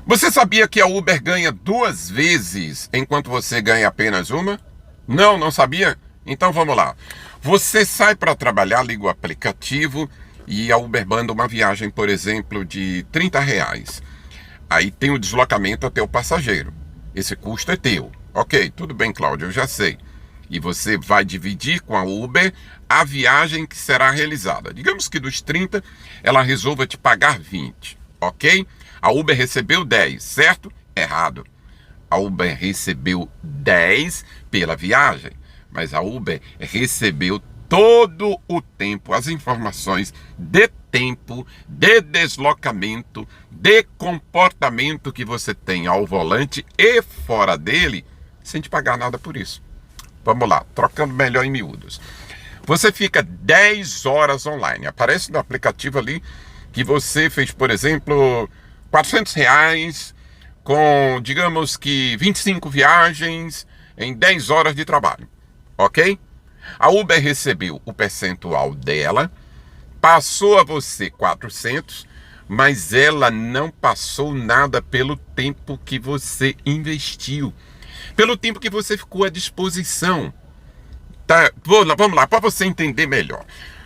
Você sabia que a Uber ganha 2 vezes enquanto você ganha apenas uma? Não, não sabia? Então vamos lá. Você sai para trabalhar, liga o aplicativo e a Uber manda uma viagem, por exemplo, de R$ 30. Aí tem o deslocamento até o passageiro. Esse custo é teu. Ok, tudo bem, Cláudio, eu já sei. E você vai dividir com a Uber a viagem que será realizada. Digamos que dos 30, ela resolva te pagar 20, ok? A Uber recebeu 10, certo? Errado. A Uber recebeu 10 pela viagem, mas a Uber recebeu todo o tempo, as informações de tempo, de deslocamento, de comportamento que você tem ao volante e fora dele, sem te pagar nada por isso. Vamos lá, trocando melhor em miúdos. Você fica 10 horas online. Aparece no aplicativo ali que você fez, por exemplo, R$ 400 com, digamos que, 25 viagens em 10 horas de trabalho. Ok? A Uber recebeu o percentual dela, passou a você 400, mas ela não passou nada pelo tempo que você investiu, pelo tempo que você ficou à disposição. Tá, vamos lá, para você entender melhor.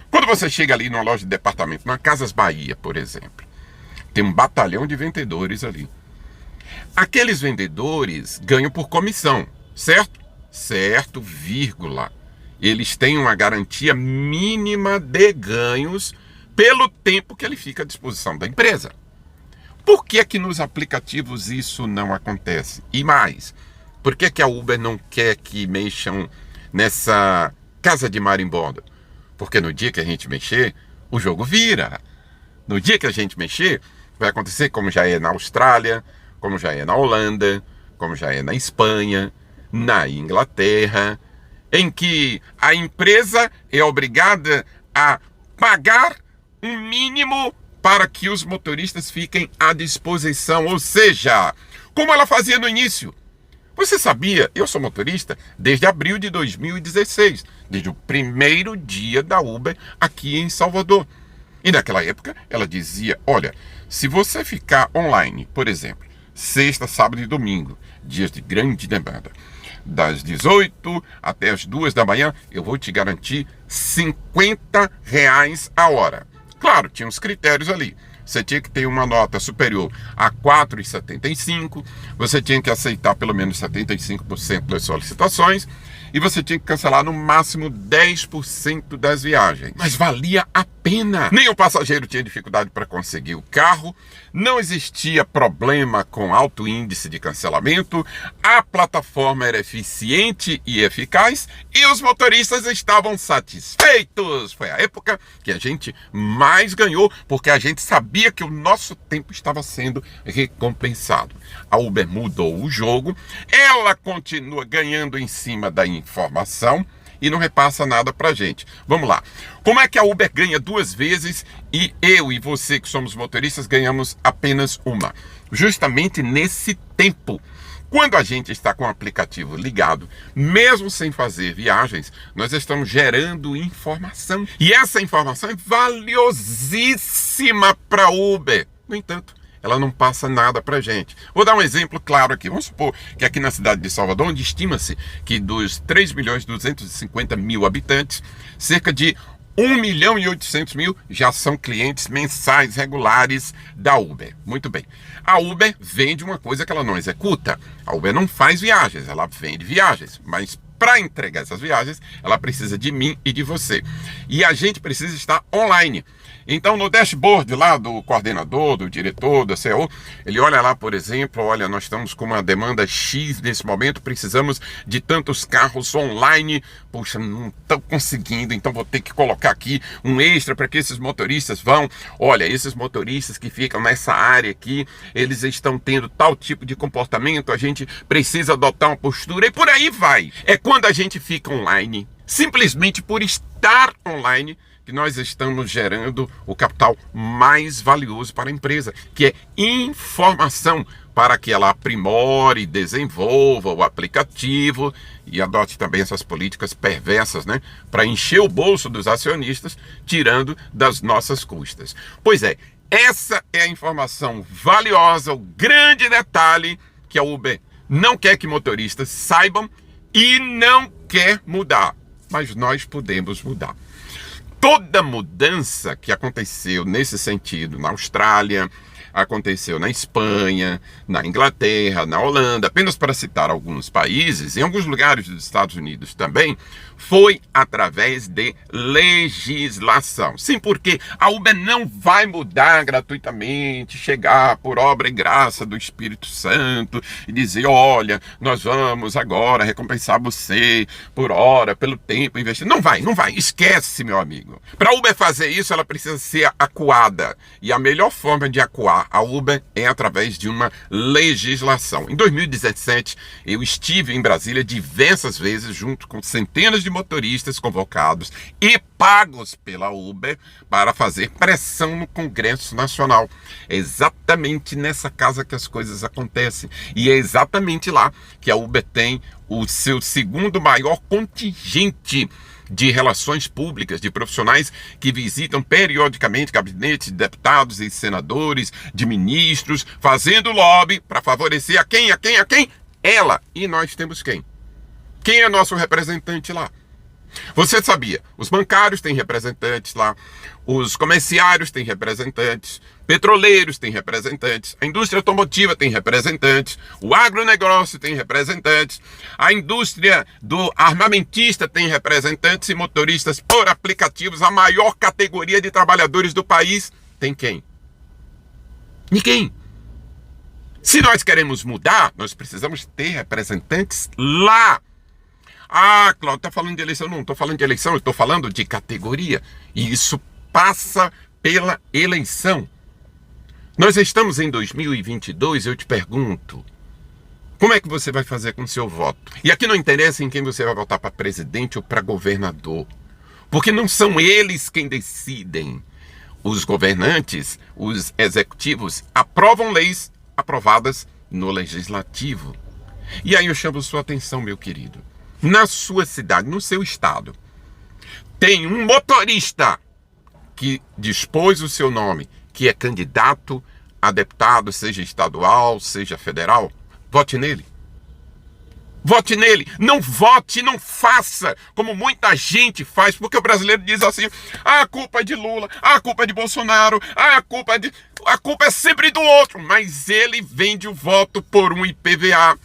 Quando você chega ali numa loja de departamento, na Casas Bahia, por exemplo, tem um batalhão de vendedores ali. Aqueles vendedores ganham por comissão, certo? Certo, vírgula. Eles têm uma garantia mínima de ganhos pelo tempo que ele fica à disposição da empresa. Por que que nos aplicativos isso não acontece? E mais, por que que a Uber não quer que mexam nessa casa de marimbondo? Porque no dia que a gente mexer, o jogo vira. No dia que a gente mexer, vai acontecer como já é na Austrália, como já é na Holanda, como já é na Espanha, na Inglaterra, em que a empresa é obrigada a pagar um mínimo para que os motoristas fiquem à disposição. Ou seja, como ela fazia no início. Você sabia? Eu sou motorista desde abril de 2016, desde o primeiro dia da Uber aqui em Salvador. E naquela época ela dizia, olha, se você ficar online, por exemplo, sexta, sábado e domingo, dias de grande demanda, das 18 até as 2 da manhã, eu vou te garantir R$ 50 a hora. Claro, tinha uns critérios ali. Você tinha que ter uma nota superior a 4,75, você tinha que aceitar pelo menos 75% das solicitações e você tinha que cancelar no máximo 10% das viagens. Mas valia a pena. Nem o passageiro tinha dificuldade para conseguir o carro, não existia problema com alto índice de cancelamento, a plataforma era eficiente e eficaz e os motoristas estavam satisfeitos. Foi a época que a gente mais ganhou, porque a gente sabia que o nosso tempo estava sendo recompensado. A Uber mudou o jogo, ela continua ganhando em cima da informação e não repassa nada pra gente. Vamos lá. Como é que a Uber ganha 2 vezes e eu e você que somos motoristas ganhamos apenas uma? Justamente nesse tempo. Quando a gente está com o aplicativo ligado, mesmo sem fazer viagens, nós estamos gerando informação. E essa informação é valiosíssima para a Uber. No entanto, ela não passa nada para gente. Vou dar um exemplo claro aqui. Vamos supor que aqui na cidade de Salvador, onde estima-se que dos 3.250.000 habitantes, cerca de 1.800.000 já são clientes mensais regulares da Uber. Muito bem. A Uber vende uma coisa que ela não executa. A Uber não faz viagens, ela vende viagens. Mas para entregar essas viagens, ela precisa de mim e de você. E a gente precisa estar online. Então, no dashboard lá do coordenador, do diretor, da CEO, ele olha lá, por exemplo, olha, nós estamos com uma demanda X nesse momento, precisamos de tantos carros online. Puxa, não estou conseguindo, então vou ter que colocar aqui um extra para que esses motoristas vão. Olha, esses motoristas que ficam nessa área aqui, eles estão tendo tal tipo de comportamento, a gente precisa adotar uma postura e por aí vai. É quando a gente fica online, simplesmente por estar online, que nós estamos gerando o capital mais valioso para a empresa, que é informação, para que ela aprimore, desenvolva o aplicativo e adote também essas políticas perversas, né, para encher o bolso dos acionistas, tirando das nossas custas. Pois é, Essa é a informação valiosa, o grande detalhe que a Uber não quer que motoristas saibam e não quer mudar. Mas nós podemos mudar. Toda mudança que aconteceu nesse sentido na Austrália, aconteceu na Espanha, na Inglaterra, na Holanda, apenas para citar alguns países, em alguns lugares dos Estados Unidos também, foi através de legislação. Sim, porque a Uber não vai mudar gratuitamente, chegar por obra e graça do Espírito Santo e dizer, olha, nós vamos agora recompensar você por hora, pelo tempo investido. Não vai, esquece, meu amigo. Para a Uber fazer isso, ela precisa ser acuada. E a melhor forma de acuar a Uber é através de uma legislação. Em 2017, eu estive em Brasília diversas vezes, junto com centenas de motoristas convocados e pagos pela Uber para fazer pressão no Congresso Nacional. É exatamente nessa casa que as coisas acontecem. E é exatamente lá que a Uber tem o seu segundo maior contingente de relações públicas, de profissionais que visitam periodicamente gabinetes de deputados e senadores, de ministros, fazendo lobby para favorecer a quem? Ela. E nós temos quem? Quem é nosso representante lá? Você sabia? Os bancários têm representantes lá, os comerciários têm representantes, petroleiros têm representantes, a indústria automotiva tem representantes, o agronegócio tem representantes, a indústria do armamentista tem representantes e motoristas por aplicativos. A maior categoria de trabalhadores do país tem quem? Ninguém. Se nós queremos mudar, nós precisamos ter representantes lá. Ah, Cláudio, está falando de eleição? Não estou falando de eleição, eu estou falando de categoria. E isso passa pela eleição. Nós estamos em 2022, eu te pergunto, como é que você vai fazer com o seu voto? E aqui não interessa em quem você vai votar, para presidente ou para governador. Porque não são eles quem decidem. Os governantes, os executivos, aprovam leis aprovadas no legislativo. E aí eu chamo sua atenção, meu querido. Na sua cidade, no seu estado, tem um motorista que dispôs o seu nome, que é candidato a deputado, seja estadual, seja federal. Vote nele. Vote nele. Não vote, não faça como muita gente faz, porque o brasileiro diz assim, a culpa é de Lula, a culpa é de Bolsonaro, a culpa é sempre do outro. Mas ele vende o voto por um IPVA.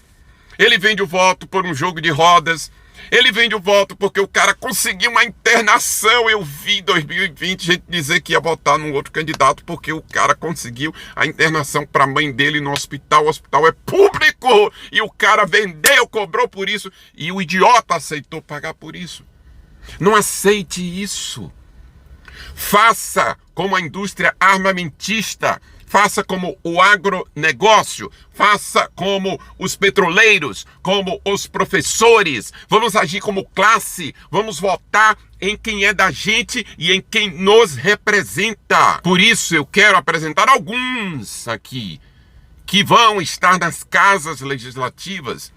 Ele vende o voto por um jogo de rodas. Ele vende o voto porque o cara conseguiu uma internação. Eu vi em 2020 gente dizer que ia votar num outro candidato porque o cara conseguiu a internação para a mãe dele no hospital. O hospital é público e o cara vendeu, cobrou por isso e o idiota aceitou pagar por isso. Não aceite isso. Faça como a indústria armamentista. Faça como o agronegócio, faça como os petroleiros, como os professores. Vamos agir como classe, vamos votar em quem é da gente e em quem nos representa. Por isso eu quero apresentar alguns aqui que vão estar nas casas legislativas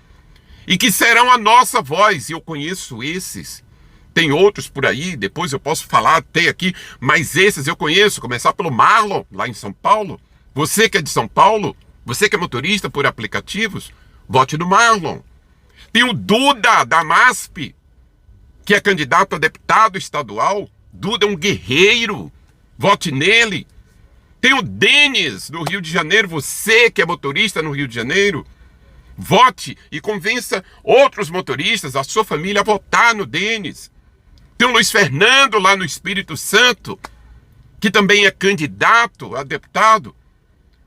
e que serão a nossa voz. E eu conheço esses. Tem outros por aí, depois eu posso falar até aqui, mas esses eu conheço, começar pelo Marlon, lá em São Paulo. Você que é de São Paulo, você que é motorista por aplicativos, vote no Marlon. Tem o Duda, da MASP, que é candidato a deputado estadual. Duda é um guerreiro, vote nele. Tem o Denis, do Rio de Janeiro, você que é motorista no Rio de Janeiro, vote e convença outros motoristas, a sua família, a votar no Denis. Tem o Luiz Fernando lá no Espírito Santo, que também é candidato a deputado.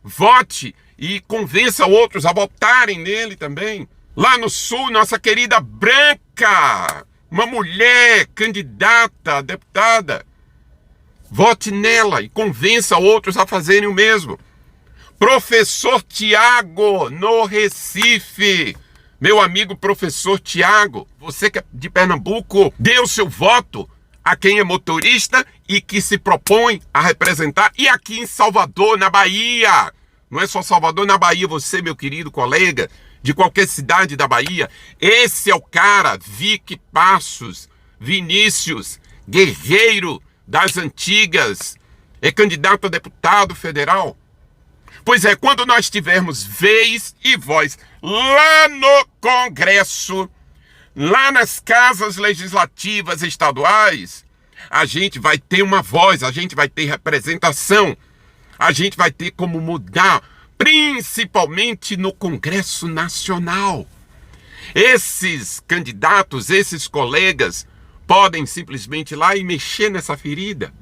Vote e convença outros a votarem nele também. Lá no Sul, nossa querida Branca, uma mulher candidata a deputada. Vote nela e convença outros a fazerem o mesmo. Professor Tiago, no Recife. Meu amigo professor Tiago, você que é de Pernambuco, dê o seu voto a quem é motorista e que se propõe a representar. E aqui em Salvador, na Bahia. Não é só Salvador, na Bahia, você, meu querido colega, de qualquer cidade da Bahia. Esse é o cara, Vicky Passos, Vinícius, guerreiro das antigas. É candidato a deputado federal? Pois é, quando nós tivermos vez e voz lá no Congresso, lá nas casas legislativas estaduais, a gente vai ter uma voz, a gente vai ter representação, a gente vai ter como mudar, principalmente no Congresso Nacional. Esses candidatos, esses colegas, podem simplesmente ir lá e mexer nessa ferida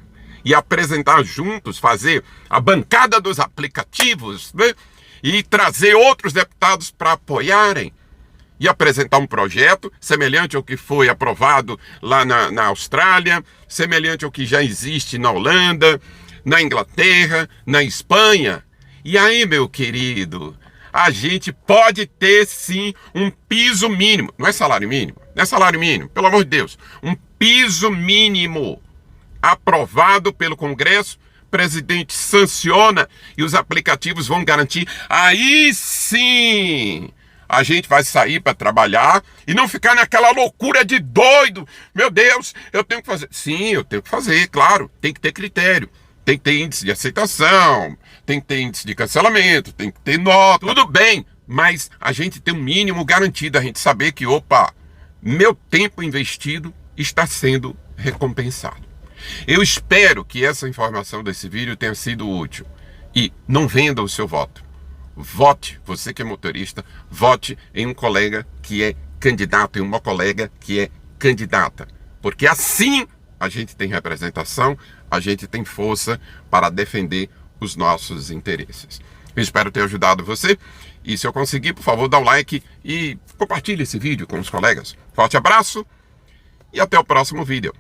e apresentar juntos, fazer a bancada dos aplicativos, né? E trazer outros deputados para apoiarem e apresentar um projeto semelhante ao que foi aprovado lá na Austrália, semelhante ao que já existe na Holanda, na Inglaterra, na Espanha. E aí, meu querido, a gente pode ter sim um piso mínimo. Não é salário mínimo, não é salário mínimo, pelo amor de Deus. Um piso mínimo aprovado pelo Congresso, o presidente sanciona e os aplicativos vão garantir. Aí sim a gente vai sair para trabalhar e não ficar naquela loucura de doido. Meu Deus, eu tenho que fazer. Sim, eu tenho que fazer, claro. Tem que ter critério. Tem que ter índice de aceitação, tem que ter índice de cancelamento, tem que ter nota. Tudo bem, mas a gente tem um mínimo garantido. A gente saber que, opa, meu tempo investido está sendo recompensado. Eu espero que essa informação desse vídeo tenha sido útil. E não venda o seu voto. Vote, você que é motorista, vote em um colega que é candidato, em uma colega que é candidata. Porque assim a gente tem representação, a gente tem força para defender os nossos interesses. Eu espero ter ajudado você. E se eu conseguir, por favor, dá um like e compartilhe esse vídeo com os colegas. Forte abraço e até o próximo vídeo.